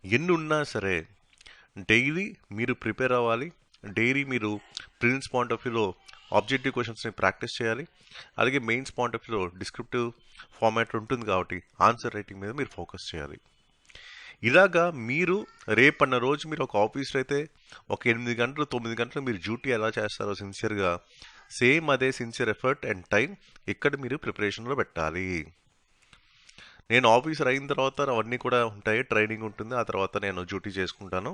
ఎన్ని ఉన్నా సరే డైలీ మీరు ప్రిపేర్ అవ్వాలి. డైలీ మీరు ప్రిలిమ్స్ పాయింట్ ఆఫ్ వ్యూలో ఆబ్జెక్టివ్ క్వశ్చన్స్ని ప్రాక్టీస్ చేయాలి. అలాగే మెయిన్స్ పాయింట్ ఆఫ్ వ్యూలో డిస్క్రిప్టివ్ ఫార్మాట్ ఉంటుంది కాబట్టి ఆన్సర్ రైటింగ్ మీద మీరు ఫోకస్ చేయాలి. ఇలాగా మీరు రేపన్న రోజు మీరు ఒక ఆఫీస్లో అయితే ఒక 8 గంటలు 9 గంటలు మీరు డ్యూటీ ఎలా చేస్తారో సిన్సియర్గా, సేమ్ అదే సిన్సియర్ ఎఫర్ట్ అండ్ టైం ఇక్కడ మీరు ప్రిపరేషన్లో పెట్టాలి. నేను ఆఫీసర్ అయిన తర్వాత అవన్నీ కూడా ఉంటాయి, ట్రైనింగ్ ఉంటుంది, ఆ తర్వాత నేను డ్యూటీ చేసుకుంటాను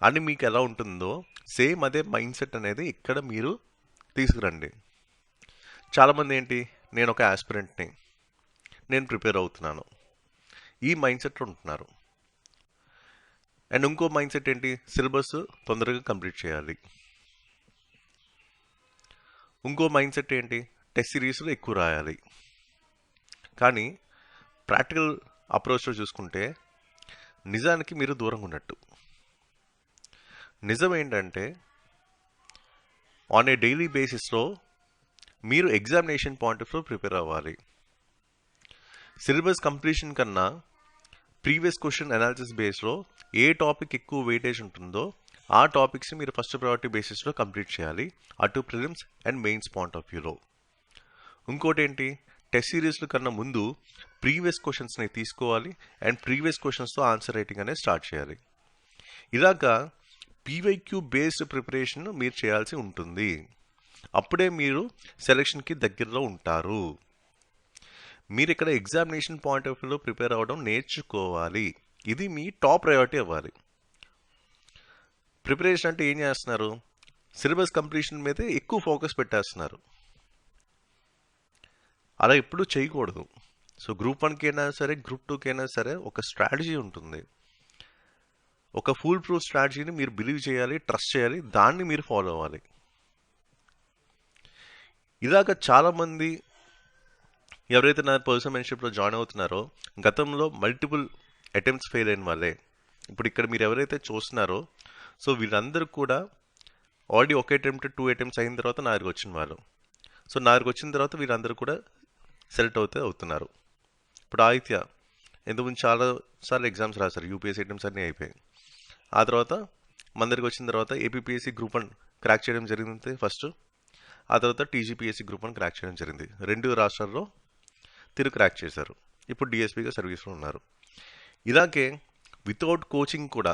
అని మీకు ఎలా ఉంటుందో సేమ్ అదే మైండ్ సెట్ అనేది ఇక్కడ మీరు తీసుకురండి. చాలామంది ఏంటి, నేను ఒక ఆస్పిరెంట్ని, నేను ప్రిపేర్ అవుతున్నాను, ఈ మైండ్ సెట్లో ఉంటున్నారు. అండ్ ఇంకో మైండ్ సెట్ ఏంటి, సిలబస్ తొందరగా కంప్లీట్ చేయాలి. ఇంకో మైండ్ సెట్ ఏంటి, టెస్ట్ సిరీస్లో ఎక్కువ రాయాలి. కానీ ప్రాక్టికల్ అప్రోచ్లో చూసుకుంటే నిజానికి మీరు దూరంగా ఉన్నట్టు. నిజం ఏంటంటే ఆన్ ఏ డైలీ బేసిస్లో మీరు examination point of view prepare అవ్వాలి. సిలబస్ కంప్లీషన్ కన్నా ప్రీవియస్ క్వశ్చన్ అనాలిసిస్ బేస్లో ఏ టాపిక్ ఎక్కువ వెయిటేజ్ ఉంటుందో ఆ టాపిక్స్ మీరు ఫస్ట్ ప్రయారిటీ బేసిస్లో కంప్లీట్ చేయాలి, అటు prelims and mains point of వ్యూలో. ఇంకోటి ఏంటి, టెస్ట్ సిరీస్ల కన్నా ముందు ప్రీవియస్ క్వశ్చన్స్ని తీసుకోవాలి అండ్ ప్రీవియస్ క్వశ్చన్స్తో ఆన్సర్ రైటింగ్ అనేది స్టార్ట్ చేయాలి. ఇలాగా పీవైక్యూ బేస్డ్ ప్రిపరేషన్ మీరు చేయాల్సి ఉంటుంది. అప్పుడే మీరు సెలక్షన్కి దగ్గరలో ఉంటారు. మీరు ఇక్కడ ఎగ్జామినేషన్ పాయింట్ ఆఫ్ వ్యూలో ప్రిపేర్ అవ్వడం నేర్చుకోవాలి. ఇది మీ టాప్ ప్రయారిటీ అవ్వాలి. ప్రిపరేషన్ అంటే ఏం చేస్తున్నారు, సిలబస్ కంప్లీషన్ మీదే ఎక్కువ ఫోకస్ పెట్టేస్తున్నారు. అలా ఎప్పుడూ చేయకూడదు. సో గ్రూప్ 1కి అయినా సరే, గ్రూప్ 2కి అయినా సరే ఒక స్ట్రాటజీ ఉంటుంది. ఒక ఫుల్ ప్రూఫ్ స్ట్రాటజీని మీరు బిలీవ్ చేయాలి, ట్రస్ట్ చేయాలి, దాన్ని మీరు ఫాలో అవ్వాలి. ఇలాగ చాలామంది ఎవరైతే నా పర్సనల్ మెంటర్షిప్లో జాయిన్ అవుతున్నారో గతంలో మల్టిపుల్ అటెంప్ట్స్ ఫెయిల్ అయిన వాళ్ళే. ఇప్పుడు ఇక్కడ మీరు ఎవరైతే చూస్తున్నారో సో వీళ్ళందరూ కూడా ఆల్రెడీ ఒక అటెంప్ట్ 2 అటెంప్ట్స్ అయిన తర్వాత నా దగ్గరికి వచ్చిన వాళ్ళు. సో నా దగ్గరికి వచ్చిన తర్వాత వీళ్ళందరూ కూడా సెలెక్ట్ అవుతున్నారు. ఇప్పుడు ఆదిత్య ఇంతకుముందు చాలాసార్లు ఎగ్జామ్స్ రాశారు, యూపీఎస్సీ అటెంప్ట్స్ అన్నీ అయిపోయాయి. ఆ తర్వాత మన దగ్గరికి వచ్చిన తర్వాత ఏపీపీఎస్సీ గ్రూప్ 1 క్రాక్ చేయడం జరిగింది ఫస్ట్. ఆ తర్వాత టీజీపీఎస్సీ గ్రూప్ 1 క్రాక్ చేయడం జరిగింది. 2 రాష్ట్రాల్లో తిరు క్రాక్ చేశారు. ఇప్పుడు డిఎస్పీగా సర్వీస్లో ఉన్నారు. ఇలాగే వితౌట్ కోచింగ్ కూడా,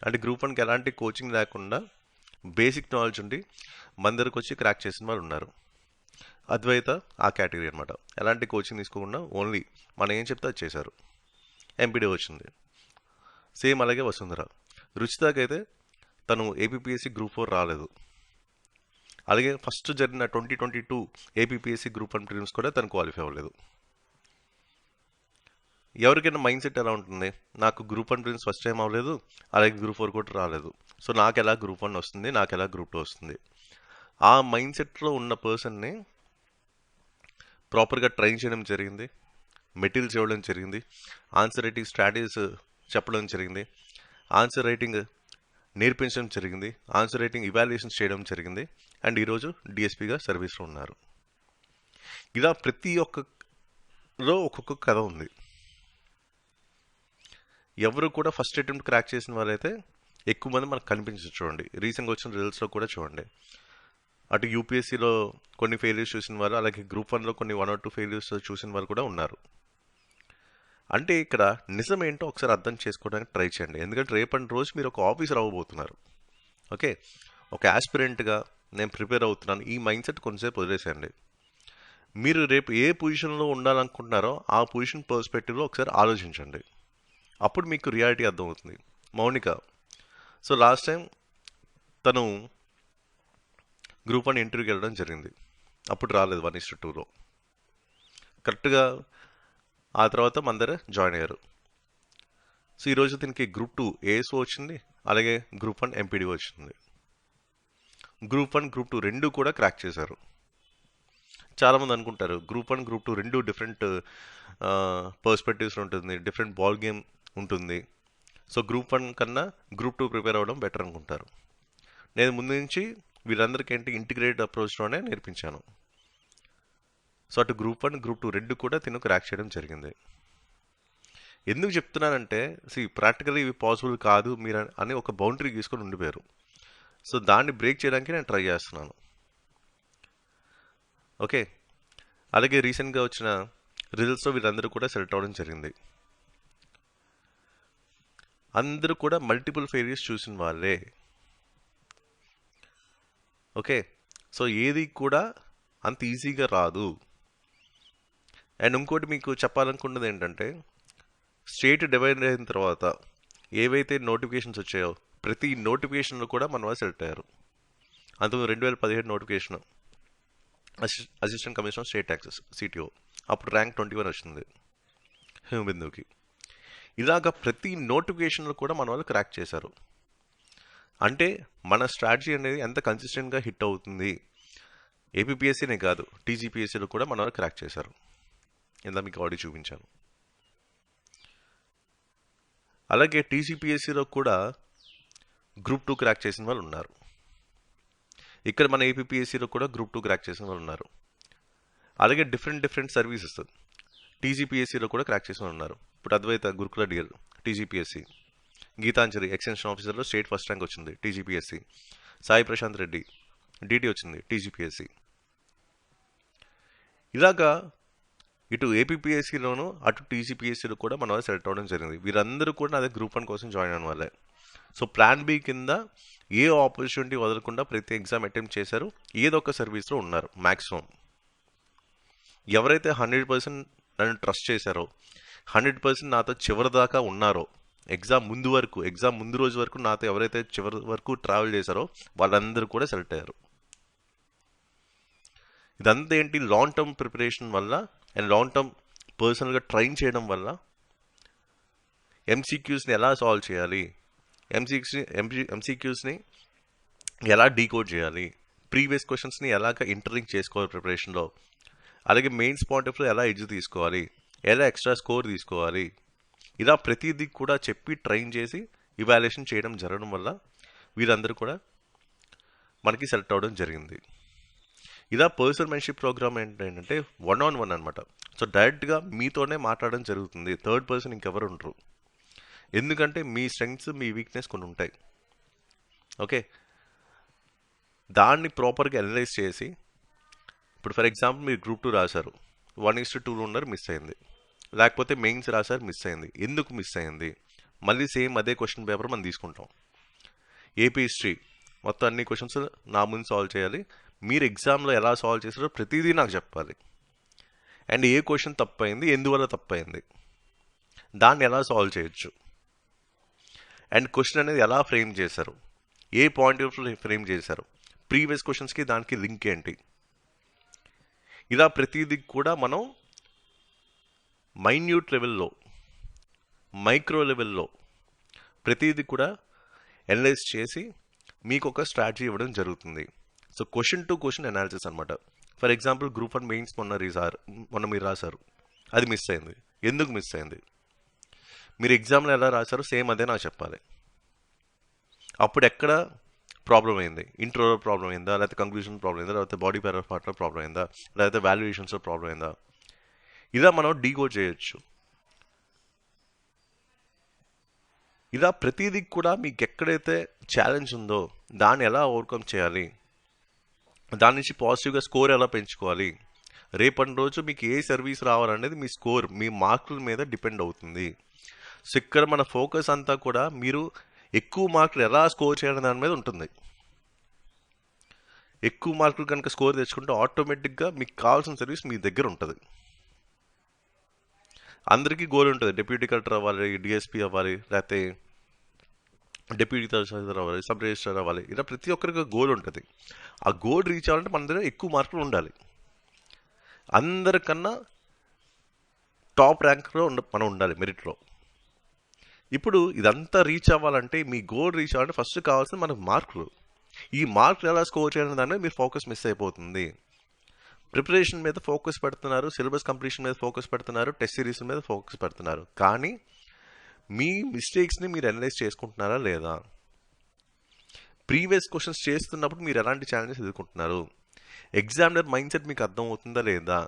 అంటే గ్రూప్ 1కి ఎలాంటి కోచింగ్ లేకుండా బేసిక్ నాలెడ్జ్ ఉండి మన దగ్గరకు వచ్చి క్రాక్ చేసిన వాళ్ళు ఉన్నారు. అద్వైత ఆ కేటగిరీ అనమాట. ఎలాంటి కోచింగ్ తీసుకోకుండా ఓన్లీ మనం ఏం చెప్తే అది చేశారు, ఎంపీడీ వచ్చింది. సేమ్ అలాగే వసుంధర. రుచితకైతే తను ఏపీపీఎస్సీ గ్రూప్ 4 రాలేదు. అలాగే ఫస్ట్ జరిగిన 2022 ఏపీపీఎస్సీ గ్రూప్ 1 ప్రిలిమ్స్ కూడా తను క్వాలిఫై అవ్వలేదు. ఎవరికైనా మైండ్ సెట్ ఎలా ఉంటుంది, నాకు గ్రూప్ 1 ప్రిలిమ్స్ ఫస్ట్ టైం అవ్వలేదు, అలాగే గ్రూప్ 4 కూడా రాలేదు, సో నాకు ఎలా గ్రూప్ 1 వస్తుంది, నాకు ఎలా గ్రూప్ 2 వస్తుంది. ఆ మైండ్ సెట్లో ఉన్న పర్సన్ని ప్రాపర్గా ట్రైన్ చేయడం జరిగింది, మెటీరియల్స్ ఇవ్వడం జరిగింది, ఆన్సర్ రైటింగ్ స్ట్రాటజీస్ చెప్పడం జరిగింది, ఆన్సర్ రైటింగ్ నేర్పించడం జరిగింది, ఆన్సర్ రైటింగ్ ఇవాల్యుయేషన్స్ చేయడం జరిగింది. అండ్ ఈరోజు డిఎస్పీగా సర్వీస్లో ఉన్నారు. ఇలా ప్రతి ఒక్కలో ఒక్కొక్క కథ ఉంది. ఎవరు కూడా ఫస్ట్ అటెంప్ట్ క్రాక్ చేసిన వాళ్ళైతే ఎక్కువ మంది మనకు కనిపించదు. చూడండి, రీసెంట్గా వచ్చిన రిజల్ట్స్లో కూడా చూడండి. అటు యూపీఎస్సీలో కొన్ని ఫెయిల్యూర్స్ చూసిన వాళ్ళు, అలాగే గ్రూప్ 1లో కొన్ని 1 or 2 ఫెయిల్యూర్స్ చూసిన వాళ్ళు కూడా ఉన్నారు. అంటే ఇక్కడ నిజం ఏంటో ఒకసారి అర్థం చేసుకోవడానికి ట్రై చేయండి. ఎందుకంటే రేపటి రోజు మీరు ఒక ఆఫీసర్ అవ్వబోతున్నారు. ఓకే, ఒక ఆస్పిరెంట్గా నేను ప్రిపేర్ అవుతున్నాను, ఈ మైండ్ సెట్ కొంచెంసేపు వదిలేసేయండి. మీరు రేపు ఏ పొజిషన్లో ఉండాలనుకుంటున్నారో ఆ పొజిషన్ పర్స్పెక్టివ్లో ఒకసారి ఆలోచించండి. అప్పుడు మీకు రియాలిటీ అర్థమవుతుంది. మౌనిక, సో లాస్ట్ టైం తను గ్రూప్ 1 ఇంటర్వ్యూకి వెళ్ళడం జరిగింది. అప్పుడు రాలేదు 1:2లో. కరెక్ట్గా ఆ తర్వాత మన దగ్గర జాయిన్ అయ్యారు. సో ఈరోజు దీనికి గ్రూప్ 2 ఏఎస్ఓ వచ్చింది, అలాగే గ్రూప్ 1 ఎంపీడీ వచ్చింది. గ్రూప్ 1 గ్రూప్ 2 రెండు కూడా క్రాక్ చేశారు. చాలామంది అనుకుంటారు గ్రూప్ 1 గ్రూప్ 2 రెండు డిఫరెంట్ పర్స్పెక్టివ్స్ ఉంటుంది, డిఫరెంట్ బాల్ గేమ్ ఉంటుంది. సో గ్రూప్ 1 కన్నా గ్రూప్ 2 ప్రిపేర్ అవ్వడం బెటర్ అనుకుంటారు. నేను ముందు నుంచి వీళ్ళందరికీ ఏంటి ఇంటిగ్రేటెడ్ అప్రోచ్లోనే నేర్పించాను. సో అటు గ్రూప్ 1 గ్రూప్ 2 రెండు కూడా తిను క్రాక్ చేయడం జరిగింది. ఎందుకు చెప్తున్నానంటే ప్రాక్టికల్లీ ఇవి పాసిబుల్ కాదు మీరు అని ఒక బౌండరీ తీసుకొని ఉండిపోయారు. సో దాన్ని బ్రేక్ చేయడానికి నేను ట్రై చేస్తున్నాను. ఓకే, అలాగే రీసెంట్గా వచ్చిన రిజల్ట్స్లో వీళ్ళందరూ కూడా సెలెక్ట్ అవ్వడం జరిగింది. అందరూ కూడా మల్టిపుల్ ఫెయిల్యూర్స్ చూసిన వాళ్ళే. ఓకే, సో ఏది కూడా అంత ఈజీగా రాదు. అండ్ ఇంకోటి మీకు చెప్పాలనుకున్నది ఏంటంటే, స్టేట్ డివైడ్ అయిన తర్వాత ఏవైతే నోటిఫికేషన్స్ వచ్చాయో ప్రతి నోటిఫికేషన్లో కూడా మన వాళ్ళు సెలెక్ట్ అయ్యారు. అంతకు 2017 notification assistant commissioner state taxes CTO, అప్పుడు ర్యాంక్ 21 వచ్చింది హిమబిందుకి. ఇలాగా ప్రతి నోటిఫికేషన్లో కూడా మన వాళ్ళు క్రాక్ చేశారు. అంటే మన స్ట్రాటజీ అనేది ఎంత కన్సిస్టెంట్గా హిట్ అవుతుంది. ఏపీపీఎస్సీనే కాదు, టీజీపీఎస్సీలో కూడా మన వాళ్ళు క్రాక్ చేశారు. ఇందా మీకు ఆడియో చూపించాను. అలాగే టీజీపీఎస్సీలో కూడా గ్రూప్ 2 క్రాక్ చేసిన వాళ్ళు ఉన్నారు. ఇక్కడ మన ఏపీపీఎస్సీలో కూడా గ్రూప్ 2 క్రాక్ చేసిన వాళ్ళు ఉన్నారు. అలాగే డిఫరెంట్ సర్వీసెస్ టీజీపీఎస్సీలో కూడా క్రాక్ చేసిన వాళ్ళు ఉన్నారు. ఇప్పుడు Advaita Gurukula DL TGPSC, Geetanjali extension ఆఫీసర్లో స్టేట్ ఫస్ట్ ర్యాంక్ వచ్చింది టీజీపీఎస్సీ, సాయి ప్రశాంత్ రెడ్డి డీటీ వచ్చింది టీజీపీఎస్సీ. ఇలాగా ఇటు ఏపీపీఎస్సీలోను అటు టీజీపీఎస్సీలో కూడా మన వాళ్ళు సెలెక్ట్ అవ్వడం జరిగింది. వీరందరూ కూడా అదే గ్రూప్ 1 కోసం జాయిన్ అయిన వాళ్ళే. సో ప్లాన్ బి కింద ఏ ఆపర్చునిటీ వదలకుండా ప్రతి ఎగ్జామ్ అటెంప్ట్ చేశారు, ఏదో ఒక సర్వీస్లో ఉన్నారు. మ్యాక్సిమం ఎవరైతే 100% నన్ను ట్రస్ట్ చేశారో, 100% నాతో చివరి దాకా ఉన్నారో, ఎగ్జామ్ ముందు రోజు వరకు నాతో ఎవరైతే చివరి వరకు ట్రావెల్ చేశారో వాళ్ళందరూ కూడా సెలెక్ట్ అయ్యారు. ఇదంతా ఏంటి, లాంగ్ టర్మ్ ప్రిపరేషన్ వల్ల అండ్ లాంగ్ టర్మ్ పర్సనల్గా ట్రైన్ చేయడం వల్ల. ఎంసీక్యూస్ని ఎలా సాల్వ్ చేయాలి, ఎంసీక్యూస్ని ఎలా డీకోడ్ చేయాలి, ప్రీవియస్ క్వశ్చన్స్ని ఎలాగ ఇంటర్లింక్ చేసుకోవాలి ప్రిపరేషన్లో, అలాగే మెయిన్స్ పాయింట్ ఆఫ్ వ్యూ ఎలా ఎడ్జ్ తీసుకోవాలి, ఎలా ఎక్స్ట్రా స్కోర్ తీసుకోవాలి, ఇలా ప్రతిదీ కూడా చెప్పి ట్రైన్ చేసి ఇవాల్యుయేషన్ చేయడం జరగడం వల్ల వీరందరూ కూడా మనకి సెలెక్ట్ అవ్వడం జరిగింది. ఇలా పర్సనల్ మెంటర్షిప్ ప్రోగ్రామ్ ఏంటంటే 1-on-1 అనమాట. సో డైరెక్ట్గా మీతోనే మాట్లాడడం జరుగుతుంది. థర్డ్ పర్సన్ ఇంకెవరు ఉండరు. ఎందుకంటే మీ స్ట్రెంగ్త్స్ మీ వీక్నెస్ కొన్ని ఉంటాయి. ఓకే, దాన్ని ప్రాపర్గా అనలైజ్ చేసి, ఇప్పుడు ఫర్ ఎగ్జాంపుల్ మీరు గ్రూప్ 2 రాశారు, 1:2 ఉన్నారు, మిస్ అయింది. లేకపోతే మెయిన్స్ రాశారు, మిస్ అయింది. ఎందుకు మిస్ అయింది? మళ్ళీ సేమ్ అదే క్వశ్చన్ పేపర్ మనం తీసుకుంటాం. ఏపీ హిస్టరీ మొత్తం అన్ని క్వశ్చన్స్ నా ముందు సాల్వ్ చేయాలి. మీరు ఎగ్జామ్లో ఎలా సాల్వ్ చేశారో ప్రతిదీ నాకు చెప్పాలి. అండ్ ఏ క్వశ్చన్ తప్పైంది, ఎందువల్ల తప్పైంది, దాన్ని ఎలా సాల్వ్ చేయొచ్చు, అండ్ క్వశ్చన్ అనేది ఎలా ఫ్రేమ్ చేశారు, ఏ పాయింట్ ఆఫ్ ఫ్రేమ్ చేశారు, ప్రీవియస్ క్వశ్చన్స్కి దానికి లింక్ ఏంటి, ఇలా ప్రతిదీ కూడా మనం మైన్యూట్ లెవెల్లో, మైక్రో లెవెల్లో ప్రతిదీ కూడా అనలైజ్ చేసి మీకు ఒక స్ట్రాటజీ ఇవ్వడం జరుగుతుంది. So question to question analysis అనమాట. ఫర్ ఎగ్జాంపుల్ గ్రూప్ 1 మెయిన్స్ మొన్న మీరు రాశారు, అది మిస్ అయింది. ఎందుకు మిస్ అయింది? మీరు ఎగ్జామ్లో ఎలా రాశారో సేమ్ అదే నాకు చెప్పాలి. అప్పుడు ఎక్కడ ప్రాబ్లం అయింది? ఇంట్రోలో ప్రాబ్లం అయిందా, లేకపోతే కంక్లూజన్ ప్రాబ్లం అయిందా, లేకపోతే బాడీ పార్ట్లో ప్రాబ్లం అయిందా, లేకపోతే వాల్యుయేషన్స్లో ప్రాబ్లం అయిందా, ఇలా మనం డీకోడ్ చేయొచ్చు. ఇలా ప్రతిదీ కూడా మీకు ఎక్కడైతే ఛాలెంజ్ ఉందో దాన్ని ఎలా ఓవర్కమ్ చేయాలి, దాని నుంచి పాజిటివ్గా స్కోర్ ఎలా పెంచుకోవాలి, రేపటి రోజు మీకు ఏ సర్వీస్ రావాలనేది మీ స్కోర్, మీ మార్కుల మీద డిపెండ్ అవుతుంది. సో ఇక్కడ మన ఫోకస్ అంతా కూడా మీరు ఎక్కువ మార్కులు ఎలా స్కోర్ చేయాలనే దాని మీద ఉంటుంది. ఎక్కువ మార్కులు కనుక స్కోర్ తెచ్చుకుంటే ఆటోమేటిక్గా మీకు కావాల్సిన సర్వీస్ మీ దగ్గర ఉంటుంది. అందరికీ గోల్ ఉంటుంది, డిప్యూటీ కలెక్టర్ అవ్వాలి, డిఎస్పీ అవ్వాలి, లేకపోతే డిప్యూటీ తహసీల్దార్ అవ్వాలి, సబ్ రిజిస్ట్రార్ అవ్వాలి, ఇలా ప్రతి ఒక్కరికి గోల్ ఉంటుంది. ఆ గోల్ రీచ్ అవ్వాలంటే మన దగ్గర ఎక్కువ మార్కులు ఉండాలి. అందరికన్నా టాప్ ర్యాంక్లో మనం ఉండాలి మెరిట్లో. ఇప్పుడు ఇదంతా రీచ్ అవ్వాలంటే, మీ గోల్ రీచ్ అవ్వాలంటే ఫస్ట్ కావాల్సిన మనకు మార్కులు. ఈ మార్కులు ఎలా స్కోర్ చేయాలని దాని మీద మీరు ఫోకస్ మిస్ అయిపోతుంది. ప్రిపరేషన్ మీద ఫోకస్ పెడుతున్నారు, సిలబస్ కంప్లీషన్ మీద ఫోకస్ పెడుతున్నారు, టెస్ట్ సిరీస్ మీద ఫోకస్ పెడుతున్నారు, కానీ మీ మిస్టేక్స్ని మీరు అనలైజ్ చేసుకుంటున్నారా లేదా? ప్రీవియస్ క్వశ్చన్స్ చేస్తున్నప్పుడు మీరు ఎలాంటి ఛాలెంజెస్ ఎదుర్కొంటున్నారు? ఎగ్జామినర్ మైండ్ సెట్ మీకు అర్థం అవుతుందా లేదా?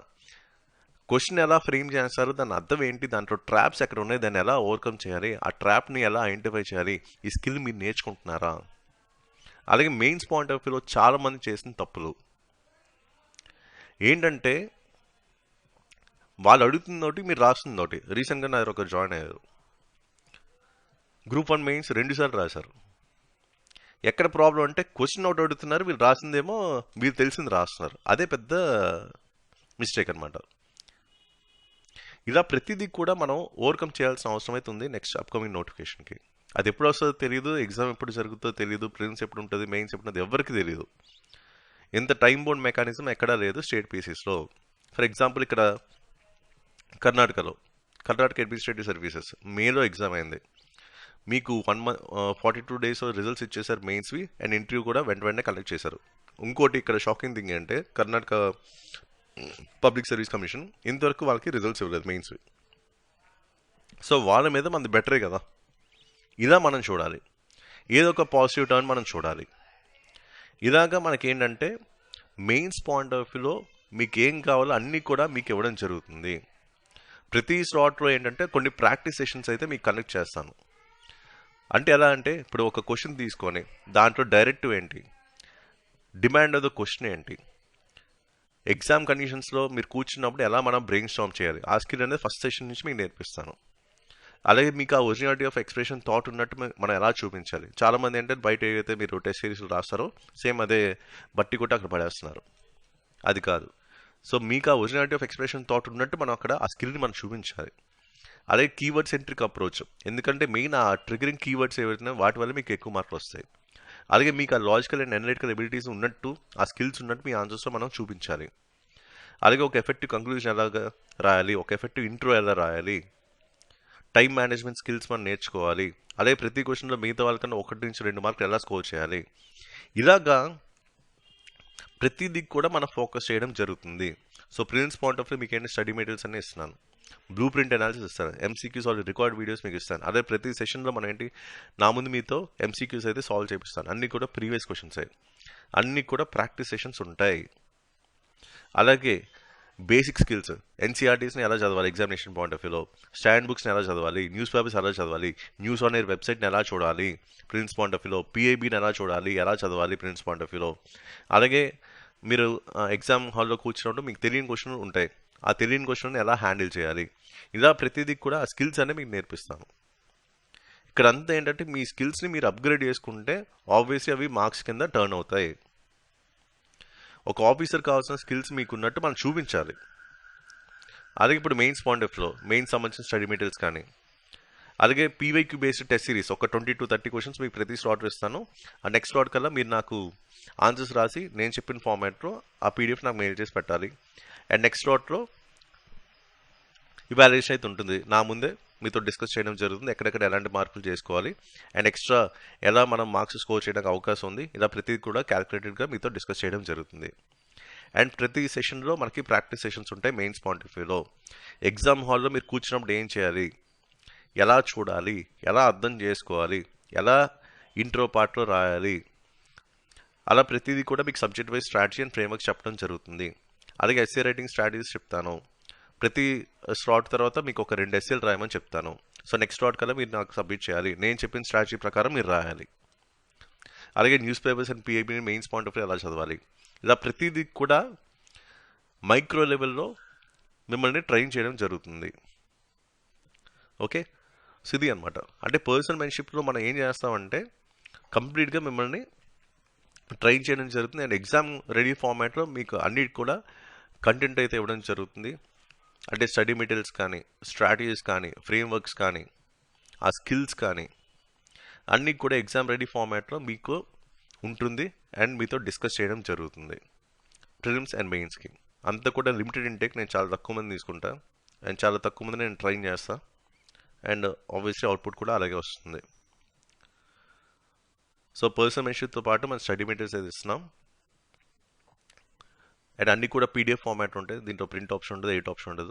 క్వశ్చన్ ఎలా ఫ్రేమ్ చేస్తారు, దాని అర్థం ఏంటి, దాంట్లో ట్రాప్స్ ఎక్కడ ఉన్నాయి, దాన్ని ఎలా ఓవర్కమ్ చేయాలి, ఆ ట్రాప్ని ఎలా ఐడెంటిఫై చేయాలి, ఈ స్కిల్ మీరు నేర్చుకుంటున్నారా? అలాగే మెయిన్స్ పాయింట్ ఆఫ్ వ్యూలో చాలామంది చేసిన తప్పులు ఏంటంటే వాళ్ళు అడుగుతున్న ఒకటి, మీరు రాస్తుంది ఒకటి. రీసెంట్గా నా ఒకరు జాయిన్ అయ్యారు, గ్రూప్ 1 మెయిన్స్ 2 సార్లు రాశారు. ఎక్కడ ప్రాబ్లం అంటే క్వశ్చన్ ఒకటి అడుగుతున్నారు, వీళ్ళు రాసిందేమో మీరు తెలిసింది రాస్తున్నారు. అదే పెద్ద మిస్టేక్ అనమాట. ఇలా ప్రతిదీ కూడా మనం ఓవర్కమ్ చేయాల్సిన అవసరం అయితే ఉంది నెక్స్ట్ అప్కమింగ్ నోటిఫికేషన్కి. అది ఎప్పుడు వస్తుందో తెలియదు, ఎగ్జామ్ ఎప్పుడు జరుగుతుందో తెలియదు, ప్రిలిమ్స్ ఎప్పుడు ఉంటుంది, మెయిన్స్ ఎప్పుడు ఉంటుంది, ఎవరికి తెలియదు. ఎంత టైం బౌండ్ మెకానిజం ఎక్కడా లేదు స్టేట్ పీసీస్లో. ఫర్ ఎగ్జాంపుల్ ఇక్కడ కర్ణాటక అడ్మినిస్ట్రేటివ్ సర్వీసెస్ మేలో ఎగ్జామ్ అయింది. మీకు 1 month 42 days రిజల్ట్స్ ఇచ్చేసారు మెయిన్స్వి, అండ్ ఇంటర్వ్యూ కూడా వెంటనే కండక్ట్ చేశారు. ఇంకోటి ఇక్కడ షాకింగ్ థింగ్ అంటే కర్ణాటక పబ్లిక్ సర్వీస్ కమిషన్ ఇంతవరకు వాళ్ళకి రిజల్ట్స్ ఇవ్వలేదు మెయిన్స్వి. సో వాళ్ళ మీద మనది బెటరే కదా. ఇలా మనం చూడాలి, ఏదో ఒక పాజిటివ్ టర్న్ మనం చూడాలి. ఇలాగా మనకేంటంటే మెయిన్స్ పాయింట్ ఆఫ్ వ్యూలో మీకు ఏం కావాలో అన్నీ కూడా మీకు ఇవ్వడం జరుగుతుంది. ప్రతి స్లాట్లో ఏంటంటే కొన్ని ప్రాక్టీస్ సెషన్స్ అయితే మీకు కండక్ట్ చేస్తాను. అంటే ఎలా అంటే ఇప్పుడు ఒక క్వశ్చన్ తీసుకొని దాంట్లో డైరెక్టివ్ ఏంటి, డిమాండ్ ఆఫ్ ద క్వశ్చన్ ఏంటి, ఎగ్జామ్ కండిషన్స్లో మీరు కూర్చున్నప్పుడు ఎలా మనం బ్రెయిన్ స్టార్మ్ చేయాలి, ఆ స్కిల్ అనేది ఫస్ట్ సెషన్ నుంచి మీకు నేర్పిస్తాను. అలాగే మీకు ఆ ఒరిజినాలిటీ ఆఫ్ ఎక్స్ప్రెషన్ థాట్ ఉన్నట్టు మనం ఎలా చూపించాలి. చాలామంది ఏంటంటే బయట ఏదైతే మీరు టెస్ట్ సిరీస్లో రాస్తారో సేమ్ అదే బట్టి కొట్టి అక్కడ పడేస్తున్నారు. అది కాదు. సో మీకు ఆ ఒరిజినాలిటీ ఆఫ్ ఎక్స్ప్రెషన్ థాట్ ఉన్నట్టు మనం అక్కడ ఆ స్కిల్ని మనం చూపించాలి. అలాగే కీవర్డ్ సెంట్రిక్ అప్రోచ్, ఎందుకంటే మెయిన్ ఆ ట్రిగరింగ్ కీవర్డ్స్ ఏవైతే వాటి వల్ల మీకు ఎక్కువ మార్కులు వస్తాయి. అలాగే మీకు ఆ లాజికల్ అండ్ అనలిటికల్ ఎబిలిటీస్ ఉన్నట్టు, ఆ స్కిల్స్ ఉన్నట్టు మీ ఆన్సర్స్లో మనం చూపించాలి. అలాగే ఒక ఎఫెక్టివ్ కంక్లూజన్ ఎలాగా రాయాలి, ఒక ఎఫెక్టివ్ ఇంట్రో ఎలా రాయాలి, టైం మేనేజ్మెంట్ స్కిల్స్ మనం నేర్చుకోవాలి. అలాగే ప్రతి క్వశ్చన్లో మిగతా వాళ్ళకన్నా 1 నుంచి 2 మార్కులు ఎలా స్కోర్ చేయాలి. ఇలాగా ప్రతిదీ కూడా మనం ఫోకస్ చేయడం జరుగుతుంది. So prelims point of view మీకు ఏంటి స్టడీ మెటీరియల్స్ అన్నీ ఇస్తున్నాను, బ్లూ ప్రింట్ అనాలిసిస్ ఇస్తాను, ఎంసీక్యూస్ ఆల్రెడీ రికార్డ్ వీడియోస్ మీకు ఇస్తాను. అదే ప్రతి సెషన్లో మనం ఏంటి నా ముందు మీతో ఎంసీక్యూస్ అయితే సాల్వ్ చేపిస్తాను. అన్నీ కూడా ప్రీవియస్ క్వశ్చన్స్ అన్నీ కూడా ప్రాక్టీస్ సెషన్స్ ఉంటాయి. అలాగే బేసిక్ స్కిల్స్, ఎన్సీఆర్టీస్ని ఎలా చదవాలి ఎగ్జామినేషన్ పాయింట్ ఆఫ్ వ్యూలో, స్టాండ్ బుక్స్ని ఎలా చదవాలి, న్యూస్ పేపర్స్ ఎలా చదవాలి, న్యూస్ ఆన్ ఎయిర్ వెబ్సైట్ని ఎలా చూడాలి ప్రిలిమ్స్ పాయింట్ ఆఫ్ వ్యూలో, పిఐబిని ఎలా చూడాలి, ఎలా చదవాలి ప్రిలిమ్స్ పాయింట్ ఆఫ్ వ్యూలో. అలాగే మీరు ఎగ్జామ్ హాల్లో కూర్చున్నప్పుడు మీకు తెలియని క్వశ్చన్ ఉంటాయి, ఆ తెలియని క్వశ్చన్ ఎలా హ్యాండిల్ చేయాలి. ఇలా ప్రతిదీ కూడా ఆ స్కిల్స్ అనేవి మీకు నేర్పిస్తాను. ఇక్కడ అంతా ఏంటంటే మీ స్కిల్స్ని మీరు అప్గ్రేడ్ చేసుకుంటే ఆబ్వియస్లీ అవి మార్క్స్ కింద టర్న్ అవుతాయి. ఒక ఆఫీసర్ కావాల్సిన స్కిల్స్ మీకున్నట్టు మనం చూపించాలి. అలాగే ఇప్పుడు మెయిన్స్ పాయింట్ ఆఫ్ వ్యూలో మెయిన్స్ సంబంధించిన స్టడీ మెటీరియల్స్ కానీ, అలాగే పీవైక్యూ బేస్డ్ టెస్ట్ సిరీస్ ఒక 20 to 30 క్వశ్చన్స్ మీకు ప్రతి స్లాట్ ఇస్తాను. ఆ నెక్స్ట్ స్లాట్ కల్లా మీరు నాకు ఆన్సర్స్ రాసి నేను చెప్పిన ఫార్మాట్లో ఆ పీడిఎఫ్ నాకు మెయిల్ చేసి పెట్టాలి. అండ్ నెక్స్ట్ స్లాట్లో ఇవాల్యుయేషన్ అయితే ఉంటుంది, నా ముందే మీతో డిస్కస్ చేయడం జరుగుతుంది, ఎక్కడెక్కడ ఎలాంటి మార్పులు చేసుకోవాలి అండ్ ఎక్స్ట్రా ఎలా మనం మార్క్స్ స్కోర్ చేయడానికి అవకాశం ఉంది. ఇలా ప్రతిదీ కూడా క్యాలిక్యులేటెడ్గా మీతో డిస్కస్ చేయడం జరుగుతుంది. అండ్ ప్రతి సెషన్లో మనకి ప్రాక్టీస్ సెషన్స్ ఉంటాయి మెయిన్స్ పాయింట్ ఆఫ్ వ్యూలో. ఎగ్జామ్ హాల్లో మీరు కూర్చున్నప్పుడు ఏం చేయాలి, ఎలా చూడాలి, ఎలా అర్థం చేసుకోవాలి, ఎలా ఇంట్రో పార్ట్లో రాయాలి, అలా ప్రతిదీ కూడా మీకు subject wise strategy and framework చెప్పడం జరుగుతుంది. అలాగే ఎస్సే రైటింగ్ స్ట్రాటజీస్ చెప్తాను. ప్రతి స్లాట్ తర్వాత మీకు ఒక 2 ఎస్సేలు రాయమని చెప్తాను. సో నెక్స్ట్ స్లాట్ కల్లా మీరు నాకు సబ్మిట్ చేయాలి, నేను చెప్పిన స్ట్రాటజీ ప్రకారం మీరు రాయాలి. అలాగే news papers and PIB mains point of view ఎలా చదవాలి, ఇలా ప్రతిదీ కూడా మైక్రో లెవెల్లో మిమ్మల్ని ట్రైన్ చేయడం జరుగుతుంది. ఓకే, సో ఇది అనమాట. అంటే పర్సనల్ మెంటర్షిప్లో మనం ఏం చేస్తామంటే కంప్లీట్గా మిమ్మల్ని ట్రైన్ చేయడం జరుగుతుంది. అండ్ ఎగ్జామ్ రెడీ ఫార్మాట్లో మీకు అన్నిటి కూడా కంటెంట్ అయితే ఇవ్వడం జరుగుతుంది. అంటే స్టడీ మెటీరియల్స్ కానీ, స్ట్రాటజీస్ కానీ, ఫ్రేమ్వర్క్స్ కానీ, ఆ స్కిల్స్ కానీ అన్నీ కూడా ఎగ్జామ్ రెడీ ఫార్మాట్లో మీకు ఉంటుంది అండ్ మీతో డిస్కస్ చేయడం జరుగుతుంది. ప్రిలిమ్స్ అండ్ మెయిన్స్కి అంతా కూడా లిమిటెడ్ ఇంటేక్, నేను చాలా తక్కువ మంది తీసుకుంటా అండ్ చాలా తక్కువ మంది నేను ట్రైన్ చేస్తాను అండ్ ఆబ్వియస్లీ అవుట్పుట్ కూడా అలాగే వస్తుంది. సో పర్సనల్ మెంటర్షిప్తో పాటు మన స్టడీ మెటీరియల్స్ అయితే ఇస్తున్నాం అండ్ అన్నీ కూడా పీడిఎఫ్ ఫార్మాట్ ఉంటాయి, దీంట్లో ప్రింట్ ఆప్షన్ ఉంటుంది, ఎడిట్ ఆప్షన్ ఉండదు.